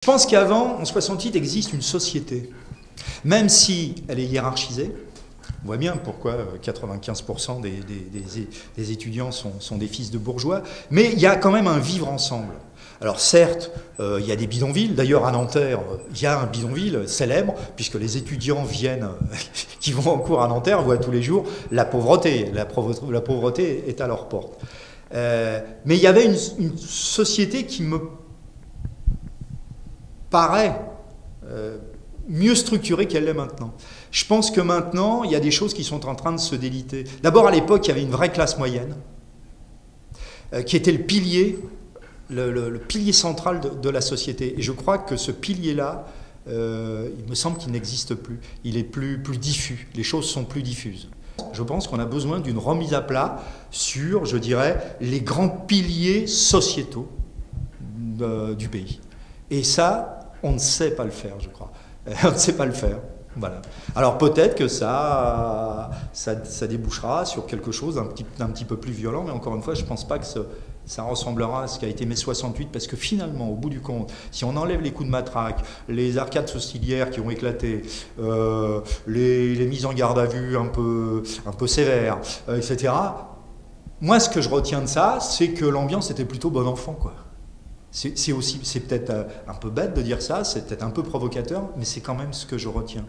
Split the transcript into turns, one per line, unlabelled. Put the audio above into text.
Je pense qu'avant, en 68, existe une société, même si elle est hiérarchisée. On voit bien pourquoi 95% des étudiants sont des fils de bourgeois, mais il y a quand même un vivre ensemble. Alors certes, il y a des bidonvilles, d'ailleurs à Nanterre, il y a un bidonville célèbre, puisque les étudiants qui vont en cours à Nanterre voient tous les jours la pauvreté. La pauvreté est à leur porte. Mais il y avait une société qui me paraît mieux structurée qu'elle l'est maintenant. Je pense que maintenant, il y a des choses qui sont en train de se déliter. D'abord, à l'époque, il y avait une vraie classe moyenne, qui était le pilier, le pilier central de la société. Et je crois que ce pilier-là, il me semble qu'il n'existe plus. Il est plus diffus. Les choses sont plus diffuses. Je pense qu'on a besoin d'une remise à plat sur, je dirais, les grands piliers sociétaux du pays. Et ça, on ne sait pas le faire, je crois. On ne sait pas le faire. Voilà. Alors peut-être que ça débouchera sur quelque chose d'un petit peu plus violent, mais encore une fois, je ne pense pas que ça ressemblera à ce qu'a été mai 68, parce que finalement, au bout du compte, si on enlève les coups de matraque, les arcades sourcilières qui ont éclaté, les mises en garde à vue un peu sévères, etc., moi, ce que je retiens de ça, c'est que l'ambiance était plutôt bon enfant, quoi. C'est peut-être un peu bête de dire ça, c'est peut-être un peu provocateur, mais c'est quand même ce que je retiens.